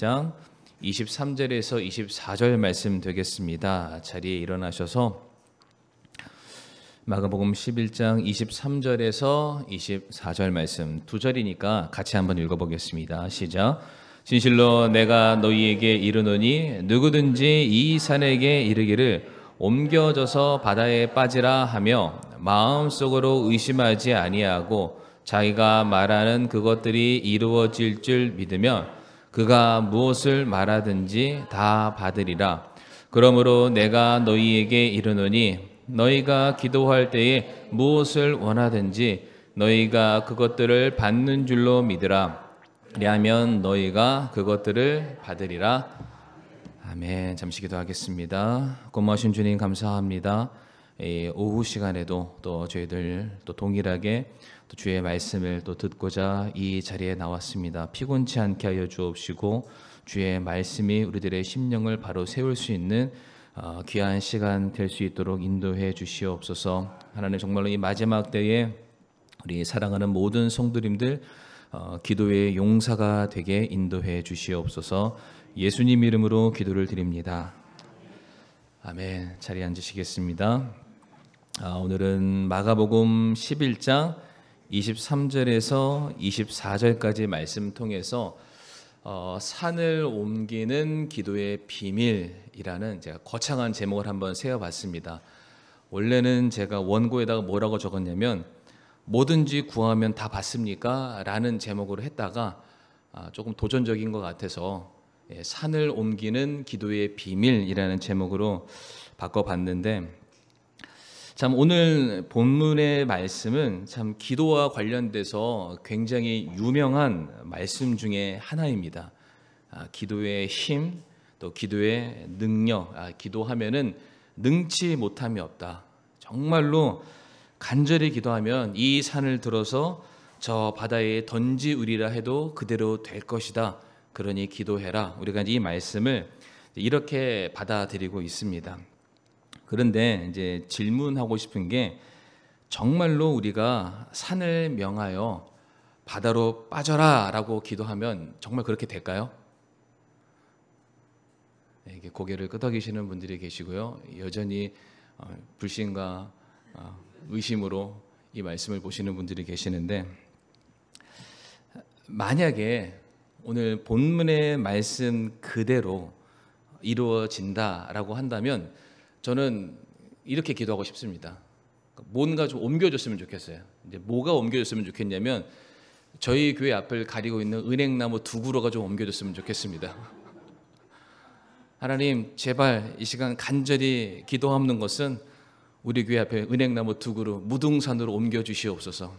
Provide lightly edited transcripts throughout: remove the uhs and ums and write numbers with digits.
11장 23절에서 24절 말씀 되겠습니다. 자리에 일어나셔서 마가복음 11장 23절에서 24절 말씀 두 절이니까 같이 한번 읽어보겠습니다. 시작. 진실로 내가 너희에게 이르노니 누구든지 이 산에게 이르기를 옮겨져서 바다에 빠지라 하며 마음속으로 의심하지 아니하고 자기가 말하는 그것들이 이루어질 줄 믿으면 그가 무엇을 말하든지 다 받으리라. 그러므로 내가 너희에게 이르노니 너희가 기도할 때에 무엇을 원하든지 너희가 그것들을 받는 줄로 믿으라. 그리하면 너희가 그것들을 받으리라. 아멘. 잠시 기도하겠습니다. 고마우신 주님 감사합니다. 오후 시간에도 또 저희들 또 동일하게 또 주의 말씀을 또 듣고자 이 자리에 나왔습니다. 피곤치 않게 하여 주옵시고 주의 말씀이 우리들의 심령을 바로 세울 수 있는 귀한 시간 될 수 있도록 인도해 주시옵소서. 하나님 정말로 이 마지막 때에 우리 사랑하는 모든 성도님들 기도의 용사가 되게 인도해 주시옵소서. 예수님 이름으로 기도를 드립니다. 아멘. 자리에 앉으시겠습니다. 오늘은 마가복음 11장 23절에서 24절까지 말씀 통해서 산을 옮기는 기도의 비밀이라는 제가 거창한 제목을 한번 세워봤습니다. 원래는 제가 원고에다가 뭐라고 적었냐면 뭐든지 구하면 다 받습니까? 라는 제목으로 했다가 조금 도전적인 것 같아서 산을 옮기는 기도의 비밀이라는 제목으로 바꿔봤는데, 참 오늘 본문의 말씀은 참 기도와 관련돼서 굉장히 유명한 말씀 중에 하나입니다. 기도의 힘, 또 기도의 능력, 기도하면은 능치 못함이 없다. 정말로 간절히 기도하면 이 산을 들어서 저 바다에 던지우리라 해도 그대로 될 것이다. 그러니 기도해라. 우리가 이 말씀을 이렇게 받아들이고 있습니다. 그런데 이제 질문하고 싶은 게, 정말로 우리가 산을 명하여 바다로 빠져라라고 기도하면 정말 그렇게 될까요? 이게 고개를 끄덕이시는 분들이 계시고요. 여전히 불신과 의심으로 이 말씀을 보시는 분들이 계시는데, 만약에 오늘 본문의 말씀 그대로 이루어진다라고 한다면 저는 이렇게 기도하고 싶습니다. 뭔가 좀 옮겨줬으면 좋겠어요. 이제 뭐가 옮겨줬으면 좋겠냐면 저희 교회 앞을 가리고 있는 은행나무 두 그루가 좀 옮겨줬으면 좋겠습니다. 하나님 제발 이 시간 간절히 기도하는 것은 우리 교회 앞에 은행나무 두 그루 무등산으로 옮겨주시옵소서.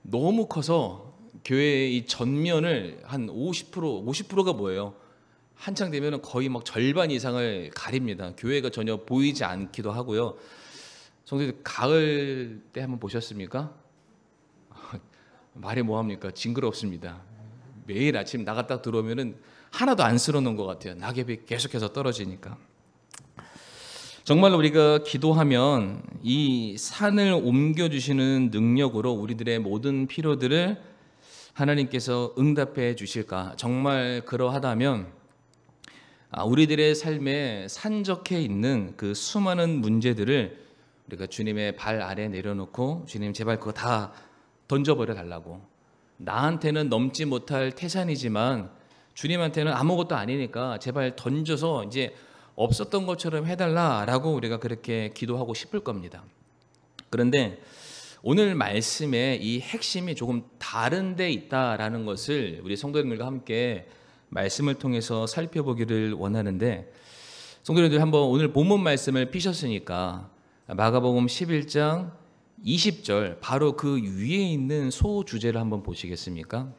너무 커서 교회의 이 전면을 한 50%가 뭐예요? 한창 되면 거의 막 절반 이상을 가립니다. 교회가 전혀 보이지 않기도 하고요. 성도들 가을 때 한번 보셨습니까? 말이 뭐합니까? 징그럽습니다. 매일 아침 나갔다 들어오면은 하나도 안 쓸어놓은 것 같아요. 낙엽이 계속해서 떨어지니까. 정말로 우리가 기도하면 이 산을 옮겨주시는 능력으로 우리들의 모든 필요들을 하나님께서 응답해 주실까? 정말 그러하다면 우리들의 삶에 산적해 있는 그 수많은 문제들을 우리가 주님의 발 아래 내려놓고, 주님 제발 그거 다 던져버려 달라고. 나한테는 넘지 못할 태산이지만 주님한테는 아무것도 아니니까 제발 던져서 이제 없었던 것처럼 해달라라고 우리가 그렇게 기도하고 싶을 겁니다. 그런데 오늘 말씀의 이 핵심이 조금 다른 데 있다라는 것을 우리 성도님들과 함께 말씀을 통해서 살펴보기를 원하는데, 성도님들 한번 오늘 본문 말씀을 피셨으니까 마가복음 11장 20절 바로 그 위에 있는 소주제를 한번 보시겠습니까?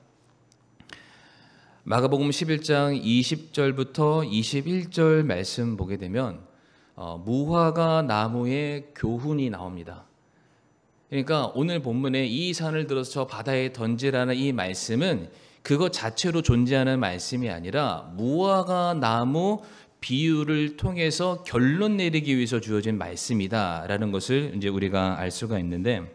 마가복음 11장 20절부터 21절 말씀 보게 되면 무화과 나무의 교훈이 나옵니다. 그러니까 오늘 본문에 이 산을 들어서 저 바다에 던지라는 이 말씀은 그것 자체로 존재하는 말씀이 아니라 무화과 나무 비유를 통해서 결론 내리기 위해서 주어진 말씀이다라는 것을 이제 우리가 알 수가 있는데,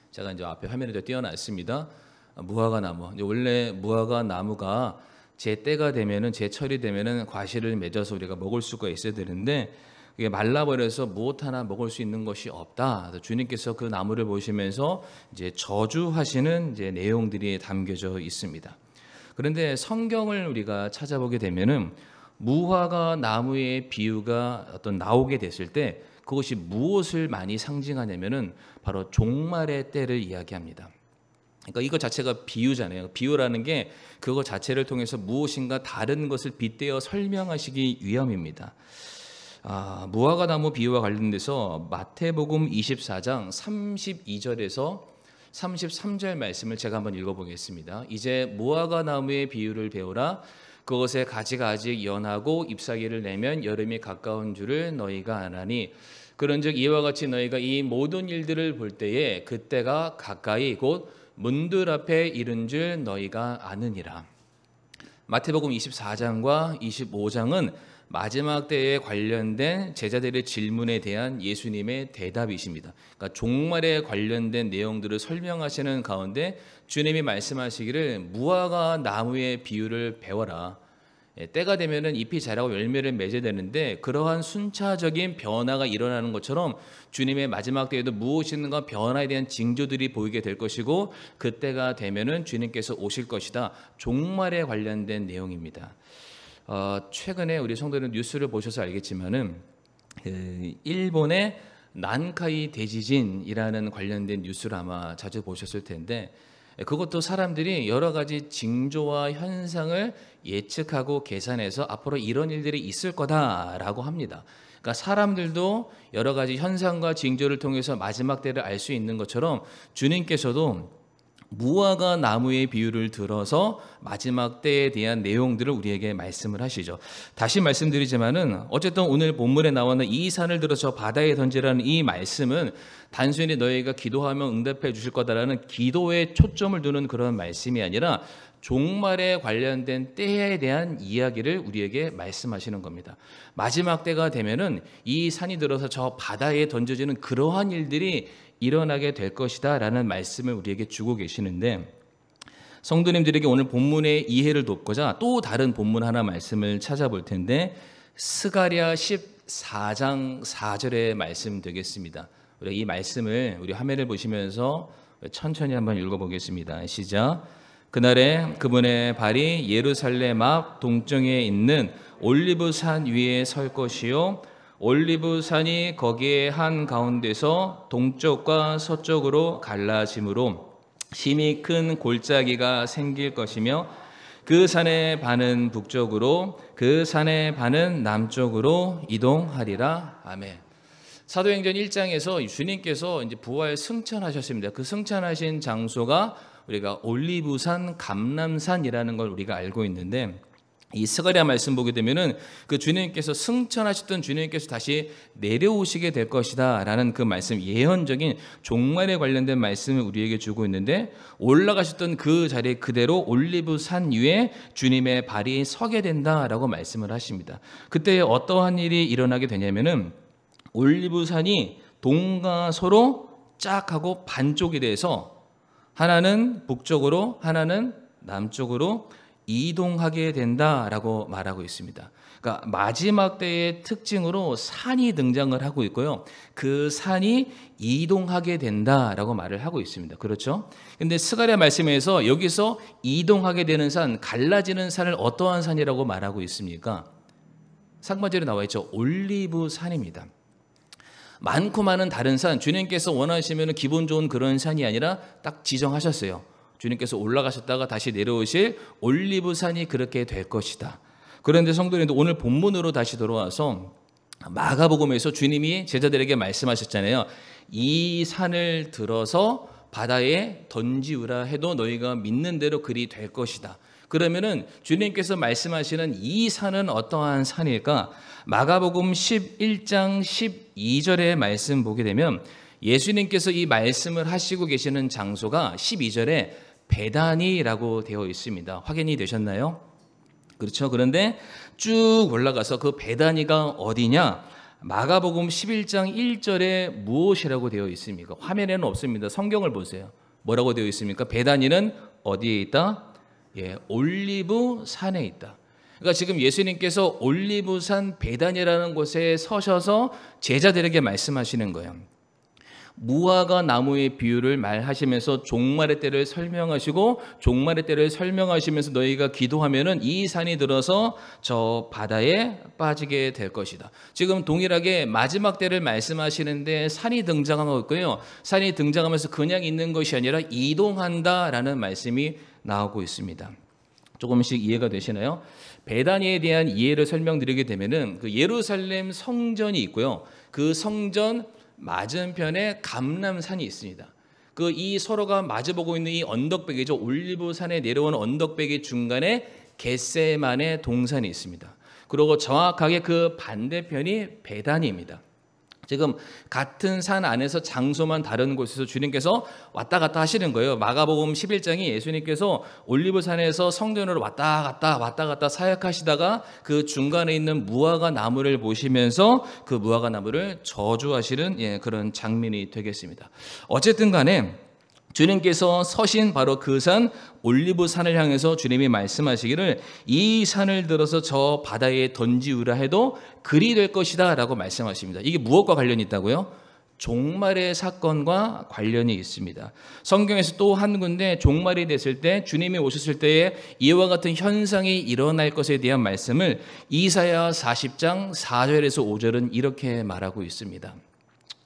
제가 이제 앞에 화면에 띄워놨습니다. 무화과 나무. 원래 무화과 나무가 제 때가 되면은, 제 철이 되면은 과실을 맺어서 우리가 먹을 수가 있어야 되는데 이게 말라버려서 무엇 하나 먹을 수 있는 것이 없다. 주님께서 그 나무를 보시면서 이제 저주하시는 이제 내용들이 담겨져 있습니다. 그런데 성경을 우리가 찾아보게 되면은 무화과 나무의 비유가 어떤 나오게 됐을 때 그것이 무엇을 많이 상징하냐면은 바로 종말의 때를 이야기합니다. 그러니까 이것 자체가 비유잖아요. 비유라는 게 그것 자체를 통해서 무엇인가 다른 것을 빗대어 설명하시기 위함입니다. 무화과 나무 비유와 관련돼서 마태복음 24장 32절에서 33절 말씀을 제가 한번 읽어보겠습니다. 이제 무화과 나무의 비유를 배우라. 그것의 가지가 아직 연하고 잎사귀를 내면 여름이 가까운 줄을 너희가 아나니 그런즉 이와 같이 너희가 이 모든 일들을 볼 때에 그때가 가까이 곧 문들 앞에 이른 줄 너희가 아느니라. 마태복음 24장과 25장은 마지막 때에 관련된 제자들의 질문에 대한 예수님의 대답이십니다. 그러니까 종말에 관련된 내용들을 설명하시는 가운데 주님이 말씀하시기를 무화과 나무의 비유를 배워라. 때가 되면은 잎이 자라고 열매를 맺어야 되는데 그러한 순차적인 변화가 일어나는 것처럼 주님의 마지막 때에도 무엇인가 변화에 대한 징조들이 보이게 될 것이고 그때가 되면은 주님께서 오실 것이다. 종말에 관련된 내용입니다. 최근에 우리 성도는 뉴스를 보셔서 알겠지만은 일본의 난카이 대지진이라는 관련된 뉴스를 아마 자주 보셨을 텐데 그것도 사람들이 여러 가지 징조와 현상을 예측하고 계산해서 앞으로 이런 일들이 있을 거다라고 합니다. 그러니까 사람들도 여러 가지 현상과 징조를 통해서 마지막 때를 알 수 있는 것처럼 주님께서도 무화과 나무의 비유를 들어서 마지막 때에 대한 내용들을 우리에게 말씀을 하시죠. 다시 말씀드리지만은 어쨌든 오늘 본문에 나오는 이 산을 들어서 바다에 던지라는 이 말씀은 단순히 너희가 기도하면 응답해 주실 거다라는 기도에 초점을 두는 그런 말씀이 아니라 종말에 관련된 때에 대한 이야기를 우리에게 말씀하시는 겁니다. 마지막 때가 되면은 이 산이 들어서 저 바다에 던져지는 그러한 일들이 일어나게 될 것이다 라는 말씀을 우리에게 주고 계시는데 성도님들에게 오늘 본문의 이해를 돕고자 또 다른 본문 하나 말씀을 찾아볼 텐데 스가랴 14장 4절의 말씀 되겠습니다. 우리 이 말씀을 우리 화면을 보시면서 천천히 한번 읽어보겠습니다. 시작. 그날에 그분의 발이 예루살렘 앞 동쪽에 있는 올리브산 위에 설 것이요 올리브산이 거기에 한 가운데서 동쪽과 서쪽으로 갈라짐으로 심히 큰 골짜기가 생길 것이며 그 산의 반은 북쪽으로 그 산의 반은 남쪽으로 이동하리라. 아멘. 사도행전 1장에서 주님께서 이제 부활 승천하셨습니다. 그 승천하신 장소가 우리가 올리브산, 감람산이라는 걸 우리가 알고 있는데 이 스가랴 말씀 보게 되면은 그 주님께서 승천하셨던 주님께서 다시 내려오시게 될 것이다라는 그 말씀, 예언적인 종말에 관련된 말씀을 우리에게 주고 있는데 올라가셨던 그 자리에 그대로 올리브산 위에 주님의 발이 서게 된다라고 말씀을 하십니다. 그때 어떠한 일이 일어나게 되냐면은 올리브산이 동과 서로 쫙 하고 반쪽이 돼서 하나는 북쪽으로 하나는 남쪽으로 이동하게 된다라고 말하고 있습니다. 그러니까 마지막 때의 특징으로 산이 등장을 하고 있고요. 그 산이 이동하게 된다라고 말을 하고 있습니다. 그렇죠? 근데 스가랴 말씀에서 여기서 이동하게 되는 산, 갈라지는 산을 어떠한 산이라고 말하고 있습니까? 상반절에 나와 있죠. 올리브 산입니다. 많고 많은 다른 산, 주님께서 원하시면 기분 좋은 그런 산이 아니라 딱 지정하셨어요. 주님께서 올라가셨다가 다시 내려오실 올리브산이 그렇게 될 것이다. 그런데 성도님들 오늘 본문으로 다시 돌아와서 마가복음에서 주님이 제자들에게 말씀하셨잖아요. 이 산을 들어서 바다에 던지우라 해도 너희가 믿는 대로 그리 될 것이다. 그러면은 주님께서 말씀하시는 이 산은 어떠한 산일까? 마가복음 11장 12절의 말씀 보게 되면 예수님께서 이 말씀을 하시고 계시는 장소가 12절에 베다니라고 되어 있습니다. 확인이 되셨나요? 그렇죠. 그런데 쭉 올라가서 그 베다니가 어디냐? 마가복음 11장 1절에 무엇이라고 되어 있습니까? 화면에는 없습니다. 성경을 보세요. 뭐라고 되어 있습니까? 베다니는 어디에 있다? 예, 올리브 산에 있다. 그러니까 지금 예수님께서 올리브산 베단이라는 곳에 서셔서 제자들에게 말씀하시는 거예요. 무화과 나무의 비유를 말하시면서 종말의 때를 설명하시고, 종말의 때를 설명하시면서 너희가 기도하면은 이 산이 들어서 저 바다에 빠지게 될 것이다. 지금 동일하게 마지막 때를 말씀하시는데 산이 등장하고 있고요. 산이 등장하면서 그냥 있는 것이 아니라 이동한다라는 말씀이 나오고 있습니다. 조금씩 이해가 되시나요? 베다니에 대한 이해를 설명드리게 되면은 그 예루살렘 성전이 있고요. 그 성전 맞은편에 감람산이 있습니다. 그 이 서로가 마주보고 있는 이 언덕배기죠. 올리브산에 내려오는 언덕배기 중간에 겟세만의 동산이 있습니다. 그리고 정확하게 그 반대편이 베다니입니다. 지금 같은 산 안에서 장소만 다른 곳에서 주님께서 왔다 갔다 하시는 거예요. 마가복음 11장이 예수님께서 올리브산에서 성전으로 왔다 갔다 사역하시다가 그 중간에 있는 무화과 나무를 보시면서 그 무화과 나무를 저주하시는 그런 장면이 되겠습니다. 어쨌든 간에 주님께서 서신 바로 그 산 올리브산을 향해서 주님이 말씀하시기를 이 산을 들어서 저 바다에 던지우라 해도 그리 될 것이다 라고 말씀하십니다. 이게 무엇과 관련이 있다고요? 종말의 사건과 관련이 있습니다. 성경에서 또 한 군데 종말이 됐을 때 주님이 오셨을 때에 이와 같은 현상이 일어날 것에 대한 말씀을 이사야 40장 4절에서 5절은 이렇게 말하고 있습니다.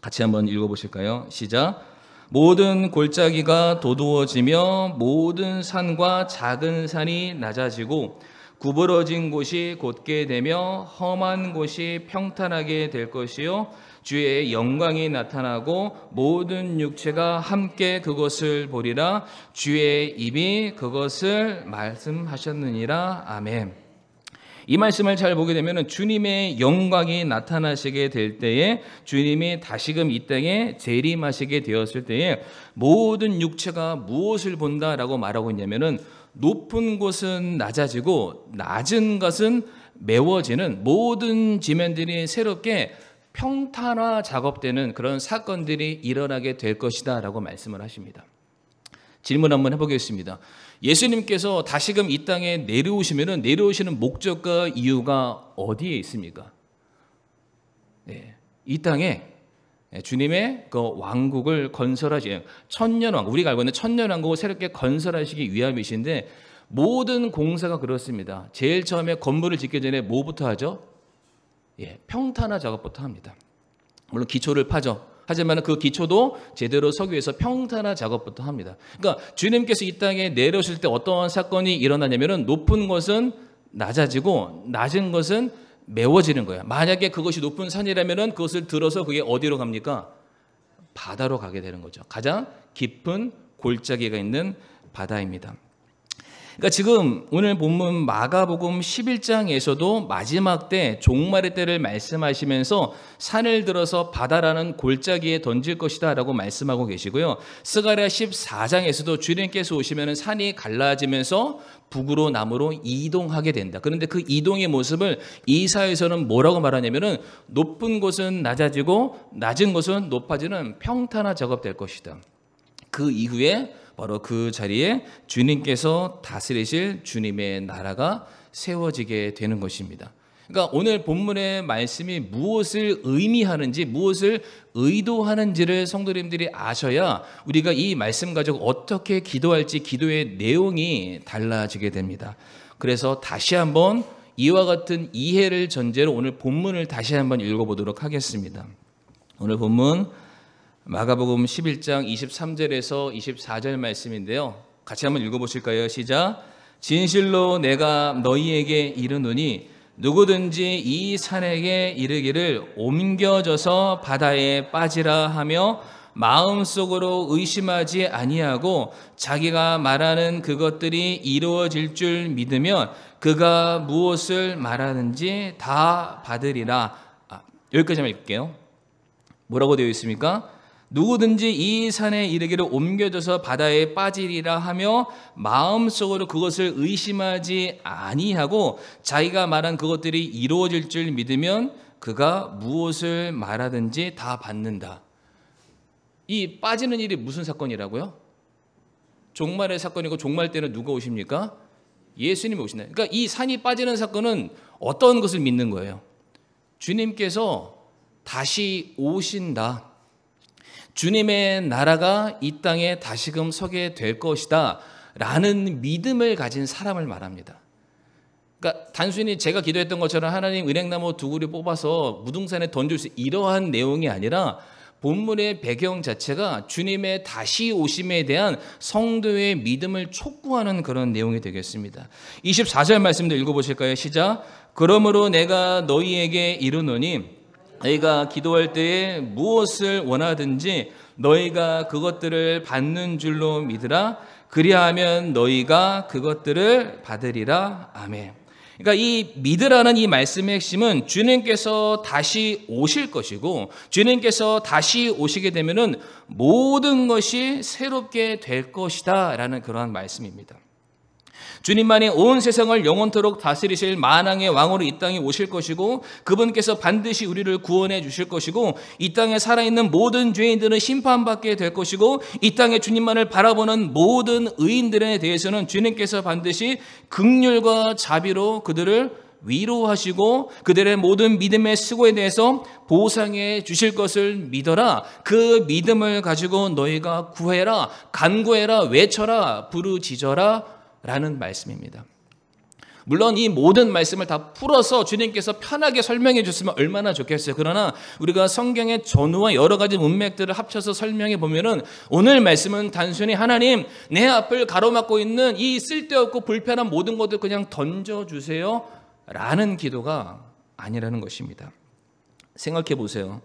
같이 한번 읽어보실까요? 시작. 모든 골짜기가 도두어지며 모든 산과 작은 산이 낮아지고 구부러진 곳이 곧게 되며 험한 곳이 평탄하게 될 것이요 주의 영광이 나타나고 모든 육체가 함께 그것을 보리라. 주의 입이 그것을 말씀하셨느니라. 아멘. 이 말씀을 잘 보게 되면 주님의 영광이 나타나시게 될 때에, 주님이 다시금 이 땅에 재림하시게 되었을 때에 모든 육체가 무엇을 본다라고 말하고 있냐면은 높은 곳은 낮아지고 낮은 것은 메워지는, 모든 지면들이 새롭게 평탄화 작업되는 그런 사건들이 일어나게 될 것이다 라고 말씀을 하십니다. 질문 한번 해보겠습니다. 예수님께서 다시금 이 땅에 내려오시면은 내려오시는 목적과 이유가 어디에 있습니까? 네, 이 땅에 주님의 그 왕국을 건설하시, 천년왕국, 우리가 알고 있는 천년왕국을 새롭게 건설하시기 위함이신데 모든 공사가 그렇습니다. 제일 처음에 건물을 짓기 전에 뭐부터 하죠? 평탄화 작업부터 합니다. 물론 기초를 파죠. 하지만 그 기초도 제대로 서기 위해서 평탄화 작업부터 합니다. 그러니까 주님께서 이 땅에 내려오실 때 어떠한 사건이 일어나냐면은 높은 것은 낮아지고 낮은 것은 메워지는 거예요. 만약에 그것이 높은 산이라면은 그것을 들어서 그게 어디로 갑니까? 바다로 가게 되는 거죠. 가장 깊은 골짜기가 있는 바다입니다. 그러니까 지금 오늘 본문 마가복음 11장에서도 마지막 때 종말의 때를 말씀하시면서 산을 들어서 바다라는 골짜기에 던질 것이다 라고 말씀하고 계시고요. 스가랴 14장에서도 주님께서 오시면 산이 갈라지면서 북으로 남으로 이동하게 된다. 그런데 그 이동의 모습을 이사야에서는 뭐라고 말하냐면은 높은 곳은 낮아지고 낮은 곳은 높아지는 평탄화 작업될 것이다. 그 이후에 바로 그 자리에 주님께서 다스리실 주님의 나라가 세워지게 되는 것입니다. 그러니까 오늘 본문의 말씀이 무엇을 의미하는지, 무엇을 의도하는지를 성도님들이 아셔야 우리가 이 말씀 가지고 어떻게 기도할지 기도의 내용이 달라지게 됩니다. 그래서 다시 한번 이와 같은 이해를 전제로 오늘 본문을 다시 한번 읽어보도록 하겠습니다. 오늘 본문 마가복음 11장 23절에서 24절 말씀인데요. 같이 한번 읽어보실까요? 시작. 진실로 내가 너희에게 이르노니 누구든지 이 산에게 이르기를 옮겨져서 바다에 빠지라 하며 마음속으로 의심하지 아니하고 자기가 말하는 그것들이 이루어질 줄 믿으면 그가 무엇을 말하는지 다 받으리라. 여기까지만 읽을게요. 뭐라고 되어 있습니까? 누구든지 이 산에 이르기를 옮겨져서 바다에 빠지리라 하며 마음속으로 그것을 의심하지 아니하고 자기가 말한 그것들이 이루어질 줄 믿으면 그가 무엇을 말하든지 다 받는다. 이 빠지는 일이 무슨 사건이라고요? 종말의 사건이고 종말 때는 누가 오십니까? 예수님이 오신다. 그러니까 이 산이 빠지는 사건은 어떤 것을 믿는 거예요? 주님께서 다시 오신다. 주님의 나라가 이 땅에 다시금 서게 될 것이다 라는 믿음을 가진 사람을 말합니다. 그러니까 단순히 제가 기도했던 것처럼 하나님 은행나무 두 그루 뽑아서 무등산에 던질 수 이러한 내용이 아니라 본문의 배경 자체가 주님의 다시 오심에 대한 성도의 믿음을 촉구하는 그런 내용이 되겠습니다. 24절 말씀도 읽어보실까요? 시작. 그러므로 내가 너희에게 이르노니 너희가 기도할 때에 무엇을 원하든지 너희가 그것들을 받는 줄로 믿으라. 그리하면 너희가 그것들을 받으리라. 아멘. 그러니까 이 믿으라는 이 말씀의 핵심은 주님께서 다시 오실 것이고 주님께서 다시 오시게 되면은 모든 것이 새롭게 될 것이다 라는 그러한 말씀입니다. 주님만이 온 세상을 영원토록 다스리실 만왕의 왕으로 이 땅에 오실 것이고 그분께서 반드시 우리를 구원해 주실 것이고 이 땅에 살아있는 모든 죄인들은 심판받게 될 것이고 이 땅에 주님만을 바라보는 모든 의인들에 대해서는 주님께서 반드시 긍휼과 자비로 그들을 위로하시고 그들의 모든 믿음의 수고에 대해서 보상해 주실 것을 믿어라. 그 믿음을 가지고 너희가 구해라, 간구해라, 외쳐라, 부르짖어라 라는 말씀입니다. 물론 이 모든 말씀을 다 풀어서 주님께서 편하게 설명해 줬으면 얼마나 좋겠어요. 그러나 우리가 성경의 전후와 여러 가지 문맥들을 합쳐서 설명해 보면은 오늘 말씀은 단순히 하나님 내 앞을 가로막고 있는 이 쓸데없고 불편한 모든 것들 그냥 던져주세요 라는 기도가 아니라는 것입니다. 생각해 보세요.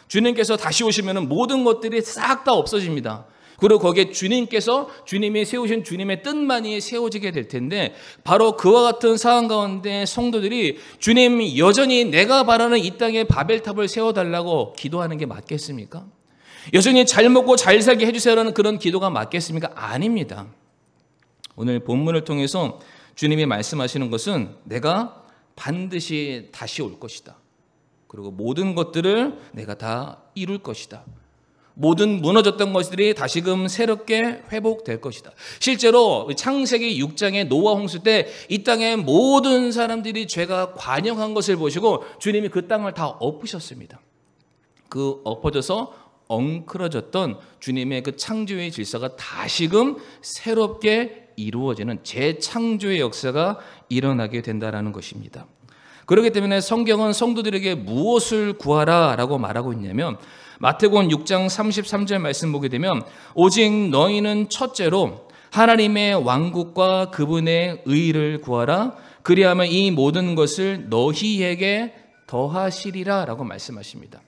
주님께서 다시 오시면은 모든 것들이 싹 다 없어집니다. 그리고 거기에 주님이 세우신 주님의 뜻만이 세워지게 될 텐데 바로 그와 같은 상황 가운데 성도들이 주님 여전히 내가 바라는 이 땅에 바벨탑을 세워달라고 기도하는 게 맞겠습니까? 여전히 잘 먹고 잘 살게 해주세요라는 그런 기도가 맞겠습니까? 아닙니다. 오늘 본문을 통해서 주님이 말씀하시는 것은 내가 반드시 다시 올 것이다. 그리고 모든 것들을 내가 다 이룰 것이다. 모든 무너졌던 것들이 다시금 새롭게 회복될 것이다. 실제로 창세기 6장의 노아 홍수 때 이 땅의 모든 사람들이 죄가 관영한 것을 보시고 주님이 그 땅을 다 엎으셨습니다. 그 엎어져서 엉클어졌던 주님의 그 창조의 질서가 다시금 새롭게 이루어지는 재창조의 역사가 일어나게 된다는 것입니다. 그렇기 때문에 성경은 성도들에게 무엇을 구하라라고 말하고 있냐면 마태복음 6장 33절 말씀 보게 되면 오직 너희는 첫째로 하나님의 왕국과 그분의 의를 구하라. 그리하면 이 모든 것을 너희에게 더하시리라 라고 말씀하십니다.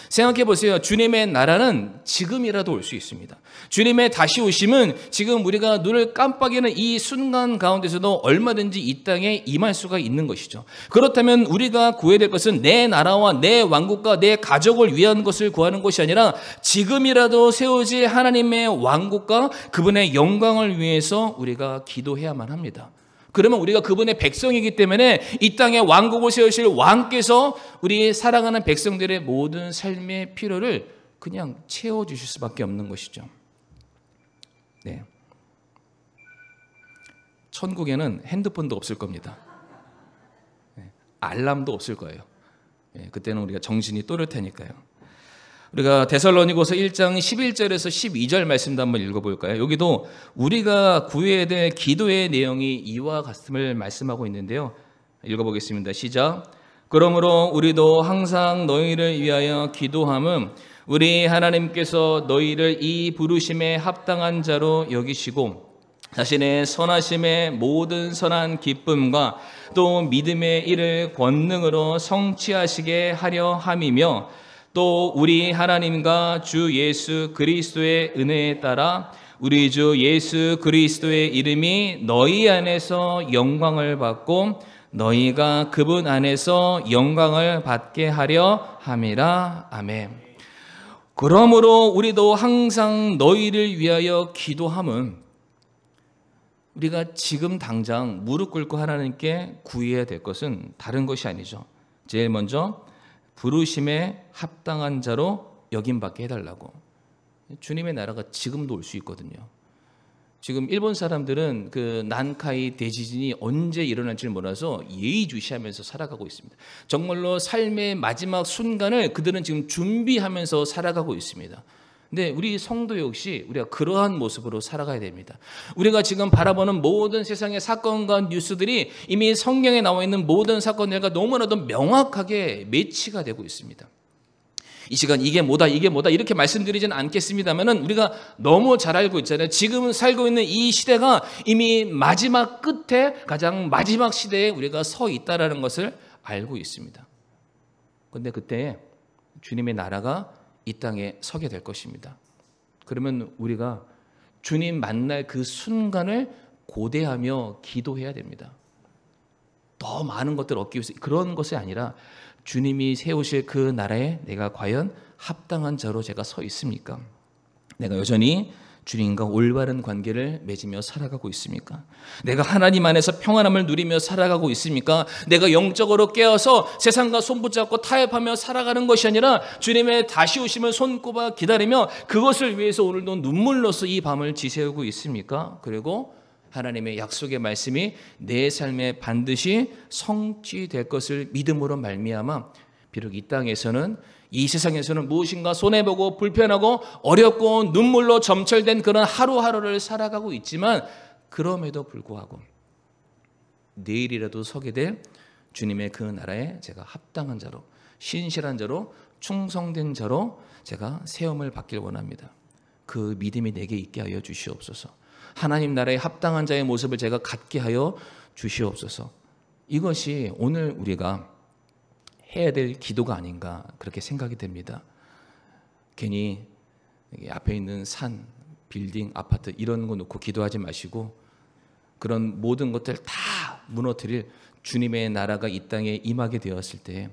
생각해 보세요. 주님의 나라는 지금이라도 올 수 있습니다. 주님의 다시 오심은 지금 우리가 눈을 깜빡이는 이 순간 가운데서도 얼마든지 이 땅에 임할 수가 있는 것이죠. 그렇다면 우리가 구해야 될 것은 내 나라와 내 왕국과 내 가족을 위한 것을 구하는 것이 아니라 지금이라도 세워질 하나님의 왕국과 그분의 영광을 위해서 우리가 기도해야만 합니다. 그러면 우리가 그분의 백성이기 때문에 이 땅에 왕국을 세우실 왕께서 우리 사랑하는 백성들의 모든 삶의 필요를 그냥 채워주실 수밖에 없는 것이죠. 네. 천국에는 핸드폰도 없을 겁니다. 네. 알람도 없을 거예요. 네. 그때는 우리가 정신이 또렷하니까요. 우리가 데살로니가서 1장 11절에서 12절 말씀도 한번 읽어볼까요? 여기도 우리가 구해야 될 기도의 내용이 이와 같음을 말씀하고 있는데요. 읽어보겠습니다. 시작. 그러므로 우리도 항상 너희를 위하여 기도함은 우리 하나님께서 너희를 이 부르심에 합당한 자로 여기시고 자신의 선하심의 모든 선한 기쁨과 또 믿음의 일을 권능으로 성취하시게 하려 함이며 또 우리 하나님과 주 예수 그리스도의 은혜에 따라 우리 주 예수 그리스도의 이름이 너희 안에서 영광을 받고 너희가 그분 안에서 영광을 받게 하려 함이라. 아멘. 그러므로 우리도 항상 너희를 위하여 기도함은 우리가 지금 당장 무릎 꿇고 하나님께 구해야 될 것은 다른 것이 아니죠. 제일 먼저 부르심에 합당한 자로 여김받게 해달라고. 주님의 나라가 지금도 올 수 있거든요. 지금 일본 사람들은 그 난카이 대지진이 언제 일어날지 몰라서 예의주시하면서 살아가고 있습니다. 정말로 삶의 마지막 순간을 그들은 지금 준비하면서 살아가고 있습니다. 근데 우리 성도 역시 우리가 그러한 모습으로 살아가야 됩니다. 우리가 지금 바라보는 모든 세상의 사건과 뉴스들이 이미 성경에 나와 있는 모든 사건들과 너무나도 명확하게 매치가 되고 있습니다. 이 시간 이게 뭐다 이렇게 말씀드리지는 않겠습니다만은 우리가 너무 잘 알고 있잖아요. 지금 살고 있는 이 시대가 이미 마지막 끝에 가장 마지막 시대에 우리가 서 있다라는 것을 알고 있습니다. 그런데 그때 주님의 나라가 이 땅에 서게 될 것입니다. 그러면 우리가 주님 만날 그 순간을 고대하며 기도해야 됩니다. 더 많은 것들을 얻기 위해서 그런 것이 아니라 주님이 세우실 그 나라에 내가 과연 합당한 자로 제가 서 있습니까? 내가 여전히 주님과 올바른 관계를 맺으며 살아가고 있습니까? 내가 하나님 안에서 평안함을 누리며 살아가고 있습니까? 내가 영적으로 깨어서 세상과 손붙잡고 타협하며 살아가는 것이 아니라 주님의 다시 오심을 손꼽아 기다리며 그것을 위해서 오늘도 눈물로써 이 밤을 지새우고 있습니까? 그리고 하나님의 약속의 말씀이 내 삶에 반드시 성취될 것을 믿음으로 말미암아 비록 이 땅에서는 이 세상에서는 무엇인가 손해보고 불편하고 어렵고 눈물로 점철된 그런 하루하루를 살아가고 있지만 그럼에도 불구하고 내일이라도 서게 될 주님의 그 나라에 제가 합당한 자로 신실한 자로 충성된 자로 제가 세움을 받길 원합니다. 그 믿음이 내게 있게 하여 주시옵소서. 하나님 나라에 합당한 자의 모습을 제가 갖게 하여 주시옵소서. 이것이 오늘 우리가 해야 될 기도가 아닌가 그렇게 생각이 됩니다. 괜히 앞에 있는 산, 빌딩, 아파트 이런 거 놓고 기도하지 마시고 그런 모든 것들 다 무너뜨릴 주님의 나라가 이 땅에 임하게 되었을 때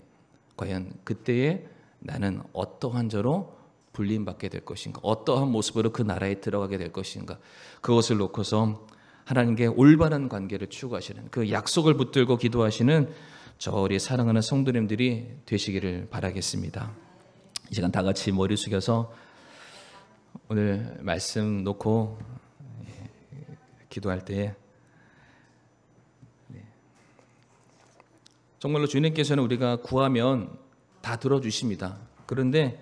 과연 그때에 나는 어떠한 자로 불림받게 될 것인가, 어떠한 모습으로 그 나라에 들어가게 될 것인가, 그것을 놓고서 하나님께 올바른 관계를 추구하시는 그 약속을 붙들고 기도하시는 저 우리 사랑하는 성도님들이 되시기를 바라겠습니다. 이 시간 다 같이 머리 숙여서 오늘 말씀 놓고 기도할 때 정말로 주님께서는 우리가 구하면 다 들어주십니다. 그런데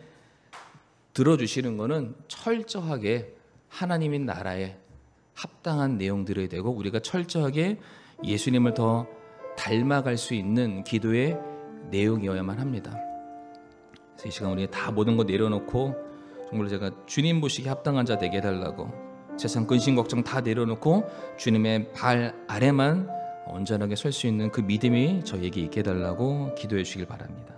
들어주시는 것은 철저하게 하나님의 나라에 합당한 내용들이 되고 우리가 철저하게 예수님을 더 닮아갈 수 있는 기도의 내용이어야만 합니다. 그래서 이 시간 우리 다 모든 거 내려놓고 정말로 제가 주님 보시기 합당한 자 되게 해달라고 세상 근심 걱정 다 내려놓고 주님의 발 아래만 온전하게 설 수 있는 그 믿음이 저에게 있게 해달라고 기도해 주시길 바랍니다.